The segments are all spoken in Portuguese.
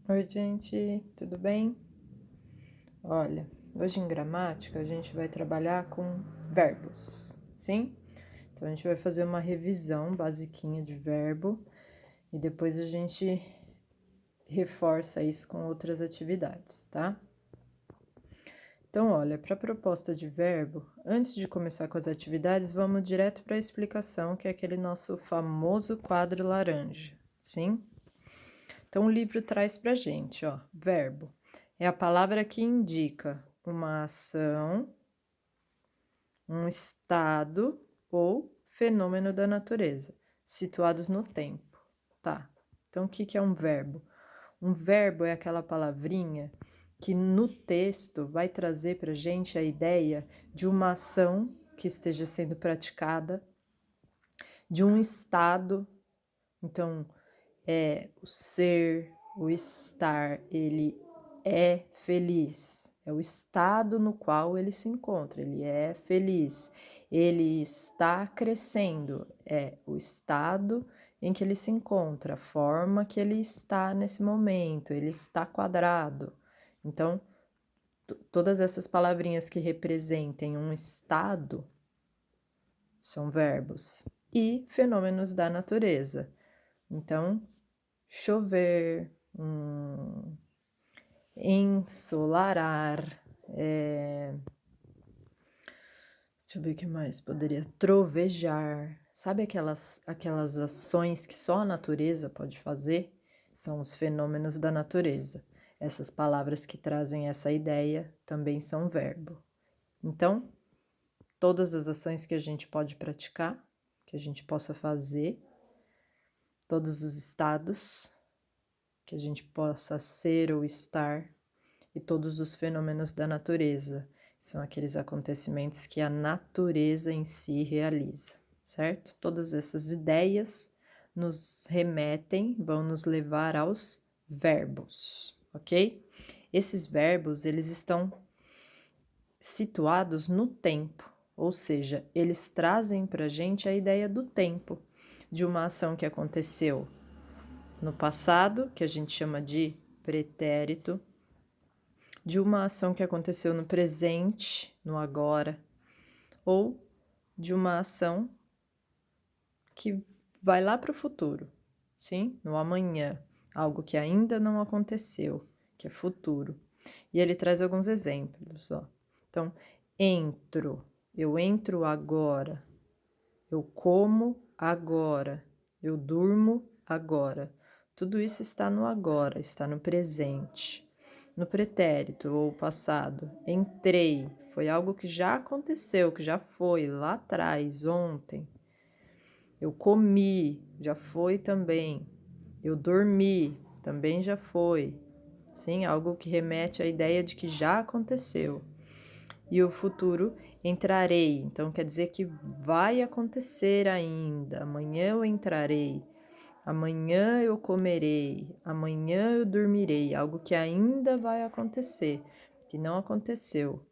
Oi, gente, tudo bem? Olha, hoje em gramática a gente vai trabalhar com verbos, sim? Então a gente vai fazer uma revisão basiquinha de verbo e depois a gente reforça isso com outras atividades, tá? Então, olha, para a proposta de verbo, antes de começar com as atividades, vamos direto para a explicação, que é aquele nosso famoso quadro laranja, sim? Então, o livro traz para gente, ó, verbo. É a palavra que indica uma ação, um estado ou fenômeno da natureza, situados no tempo, tá? Então, o que é um verbo? Um verbo é aquela palavrinha que no texto vai trazer para gente a ideia de uma ação que esteja sendo praticada, de um estado. Então, o ser, o estar, ele é feliz. É o estado no qual ele se encontra, ele é feliz. Ele está crescendo, é o estado em que ele se encontra, a forma que ele está nesse momento, ele está quadrado. Então, todas essas palavrinhas que representem um estado são verbos. E fenômenos da natureza. Então, chover, ensolarar, deixa eu ver o que mais poderia, trovejar, sabe aquelas ações que só a natureza pode fazer? São os fenômenos da natureza. Essas palavras que trazem essa ideia também são verbo. Então, todas as ações que a gente pode praticar, que a gente possa fazer, todos os estados que a gente possa ser ou estar, e todos os fenômenos da natureza. São aqueles acontecimentos que a natureza em si realiza, certo? Todas essas ideias nos remetem, vão nos levar aos verbos, ok? Esses verbos, eles estão situados no tempo, ou seja, eles trazem para a gente a ideia do tempo, de uma ação que aconteceu no passado, que a gente chama de pretérito, de uma ação que aconteceu no presente, no agora, ou de uma ação que vai lá para o futuro, sim? No amanhã, algo que ainda não aconteceu, que é futuro. E ele traz alguns exemplos, ó. Então, eu entro agora, eu como agora, eu durmo agora. Tudo isso está no agora, está no presente. No pretérito ou passado, entrei, foi algo que já aconteceu, que já foi lá atrás, ontem. Eu comi, já foi também. Eu dormi, também já foi. Sim, algo que remete à ideia de que já aconteceu. E o futuro, entrarei, então quer dizer que vai acontecer ainda. Amanhã eu entrarei. Amanhã eu comerei, amanhã eu dormirei, algo que ainda vai acontecer, que não aconteceu,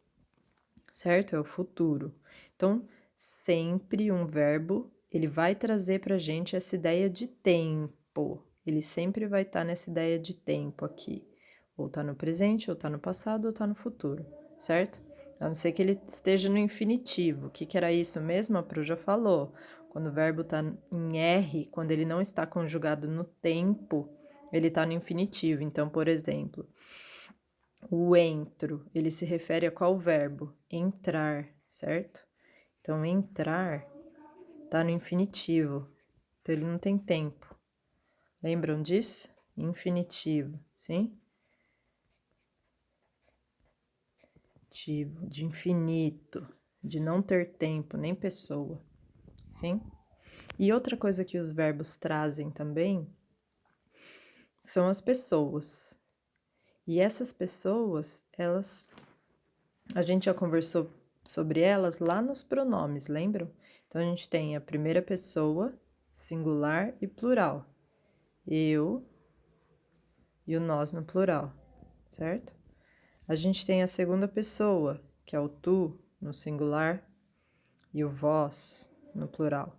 certo? É o futuro. Então, sempre um verbo, ele vai trazer para a gente essa ideia de tempo. Ele sempre vai estar nessa ideia de tempo aqui. Ou tá no presente, ou tá no passado, ou tá no futuro, certo? A não ser que ele esteja no infinitivo. O que era isso mesmo? A Pro já falou. Quando o verbo está em R, quando ele não está conjugado no tempo, ele está no infinitivo. Então, por exemplo, o entro, ele se refere a qual verbo? Entrar, certo? Então, entrar está no infinitivo. Então, ele não tem tempo. Lembram disso? Infinitivo, sim? De infinito, de não ter tempo, nem pessoa, sim? E outra coisa que os verbos trazem também são as pessoas. E essas pessoas, a gente já conversou sobre elas lá nos pronomes, lembram? Então a gente tem a primeira pessoa, singular e plural. Eu e o nós no plural, certo? A gente tem a segunda pessoa, que é o tu no singular e o vós no plural.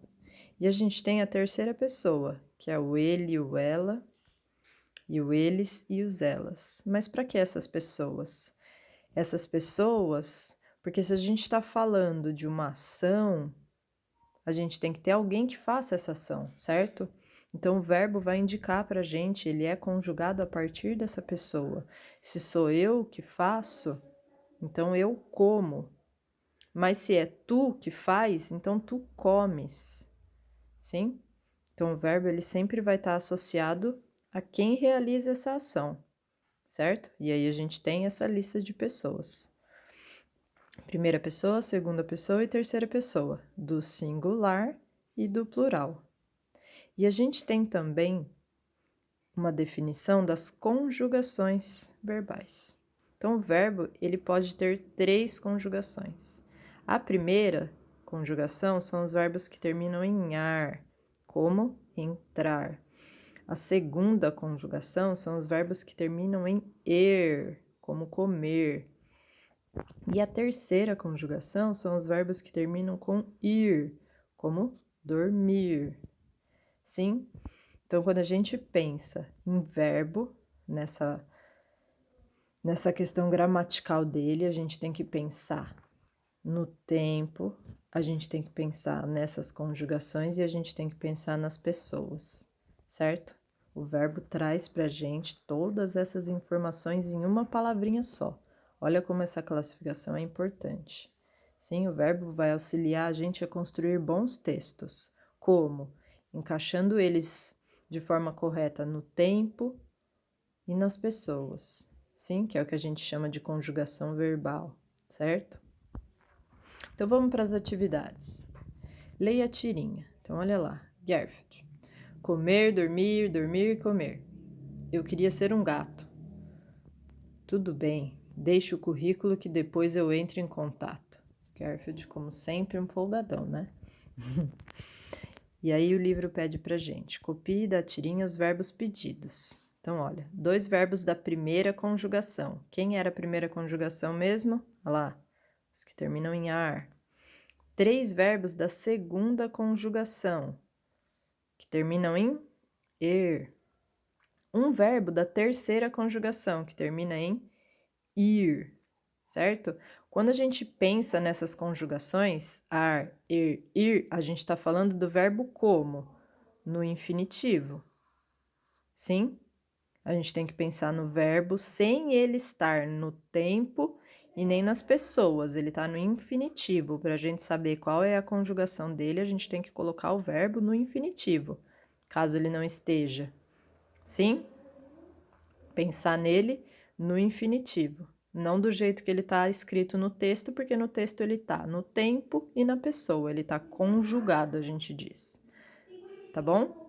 E a gente tem a terceira pessoa, que é o ele, o ela, e o eles e os elas. Mas para que essas pessoas? Essas pessoas, porque se a gente está falando de uma ação, a gente tem que ter alguém que faça essa ação, certo? Então o verbo vai indicar para a gente, ele é conjugado a partir dessa pessoa. Se sou eu que faço, então eu como. Mas se é tu que faz, então tu comes. Sim? Então o verbo ele sempre vai estar associado a quem realiza essa ação, certo? E aí a gente tem essa lista de pessoas. Primeira pessoa, segunda pessoa e terceira pessoa, do singular e do plural. E a gente tem também uma definição das conjugações verbais. Então, o verbo ele pode ter 3 conjugações. A primeira conjugação são os verbos que terminam em ar, como entrar. A segunda conjugação são os verbos que terminam em er, como comer. E a terceira conjugação são os verbos que terminam com ir, como dormir. Sim? Então, quando a gente pensa em verbo, nessa questão gramatical dele, a gente tem que pensar no tempo, a gente tem que pensar nessas conjugações e a gente tem que pensar nas pessoas, certo? O verbo traz pra gente todas essas informações em uma palavrinha só. Olha como essa classificação é importante. Sim, o verbo vai auxiliar a gente a construir bons textos. Como? Encaixando eles de forma correta no tempo e nas pessoas. Sim, que é o que a gente chama de conjugação verbal, certo? Então vamos para as atividades. Leia a tirinha. Então olha lá. Garfield. Comer, dormir, dormir e comer. Eu queria ser um gato. Tudo bem, deixe o currículo que depois eu entro em contato. Garfield, como sempre, um folgadão, né? E aí o livro pede pra gente, copie da tirinha os verbos pedidos. Então, olha, 2 verbos da primeira conjugação. Quem era a primeira conjugação mesmo? Olha lá, os que terminam em ar. 3 verbos da segunda conjugação, que terminam em er. 1 verbo da terceira conjugação, que termina em ir, certo? Quando a gente pensa nessas conjugações, ar, ir, a gente está falando do verbo como, no infinitivo. Sim? A gente tem que pensar no verbo sem ele estar no tempo e nem nas pessoas, ele está no infinitivo. Para a gente saber qual é a conjugação dele, a gente tem que colocar o verbo no infinitivo, caso ele não esteja. Sim? Pensar nele no infinitivo, não do jeito que ele está escrito no texto, porque no texto ele está no tempo e na pessoa, ele está conjugado, a gente diz. Tá bom?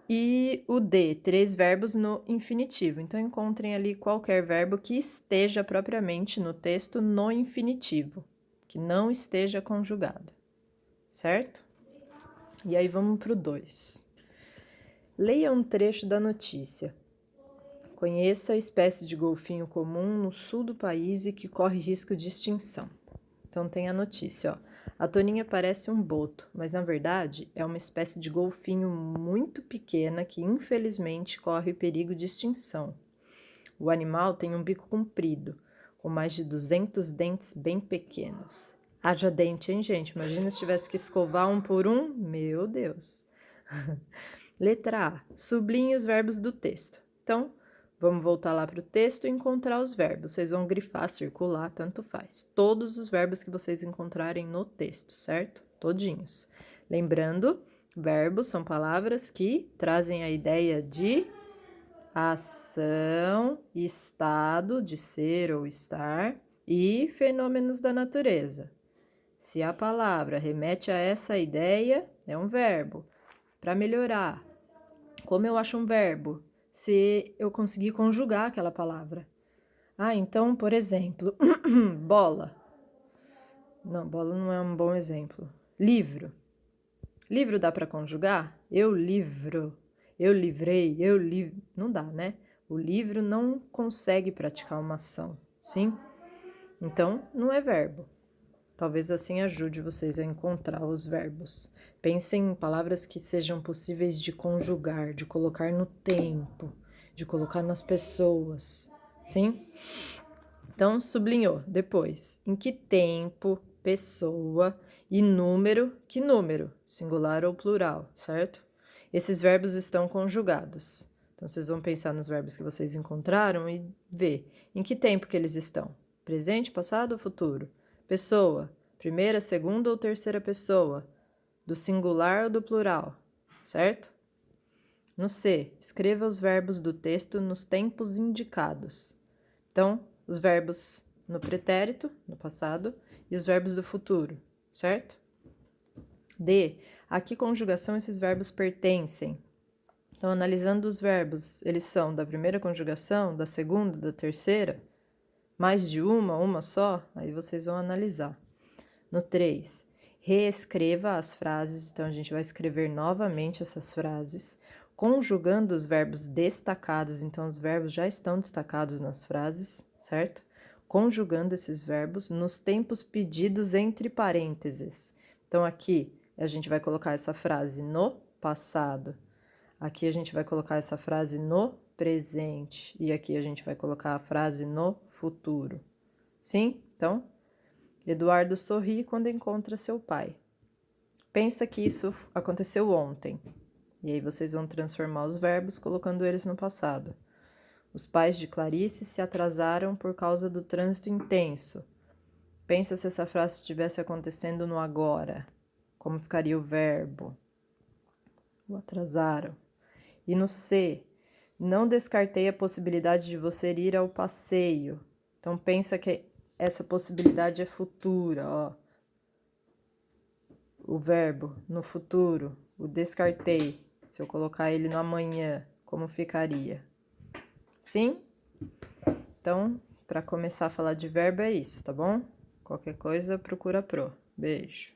E o D, 3 verbos no infinitivo. Então, encontrem ali qualquer verbo que esteja propriamente no texto no infinitivo, que não esteja conjugado, certo? E aí vamos para o 2. Leia um trecho da notícia. Conheça a espécie de golfinho comum no sul do país e que corre risco de extinção. Então tem a notícia, ó. A toninha parece um boto, mas na verdade é uma espécie de golfinho muito pequena que infelizmente corre perigo de extinção. O animal tem um bico comprido, com mais de 200 dentes bem pequenos. Haja dente, hein, gente? Imagina se tivesse que escovar um por um. Meu Deus! Letra A. Sublinhe os verbos do texto. Então, vamos voltar lá para o texto e encontrar os verbos. Vocês vão grifar, circular, tanto faz. Todos os verbos que vocês encontrarem no texto, certo? Todinhos. Lembrando, verbos são palavras que trazem a ideia de ação, estado de ser ou estar e fenômenos da natureza. Se a palavra remete a essa ideia, é um verbo. Para melhorar, como eu acho um verbo? Se eu conseguir conjugar aquela palavra. Ah, então, por exemplo, bola. Não, bola não é um bom exemplo. Livro. Livro dá para conjugar? Eu livro. Eu livrei, eu livro. Não dá, né? O livro não consegue praticar uma ação, sim? Então, não é verbo. Talvez assim ajude vocês a encontrar os verbos. Pensem em palavras que sejam possíveis de conjugar, de colocar no tempo. de colocar nas pessoas, sim? Então, sublinhou depois. Em que tempo, pessoa e número, que número? Singular ou plural, certo? Esses verbos estão conjugados. Então, vocês vão pensar nos verbos que vocês encontraram e ver em que tempo que eles estão. Presente, passado ou futuro? Pessoa, primeira, segunda ou terceira pessoa? Do singular ou do plural, certo? No C, escreva os verbos do texto nos tempos indicados. Então, os verbos no pretérito, no passado, e os verbos do futuro, certo? D, a que conjugação esses verbos pertencem? Então, analisando os verbos, eles são da primeira conjugação, da segunda, da terceira, mais de uma só? Aí vocês vão analisar. No 3, reescreva as frases, então a gente vai escrever novamente essas frases, conjugando os verbos destacados, então os verbos já estão destacados nas frases, certo? Conjugando esses verbos nos tempos pedidos entre parênteses. Então aqui a gente vai colocar essa frase no passado, aqui a gente vai colocar essa frase no presente e aqui a gente vai colocar a frase no futuro. Sim? Então, Eduardo sorri quando encontra seu pai. Pensa que isso aconteceu ontem. E aí vocês vão transformar os verbos colocando eles no passado. Os pais de Clarice se atrasaram por causa do trânsito intenso. Pensa se essa frase estivesse acontecendo no agora. Como ficaria o verbo? O atrasaram. E no C, não descartei a possibilidade de você ir ao passeio. Então pensa que essa possibilidade é futura, ó. O verbo no futuro, o descartei. Se eu colocar ele no amanhã, como ficaria? Sim? Então, para começar a falar de verbo é isso, tá bom? Qualquer coisa, procura pro. Beijo.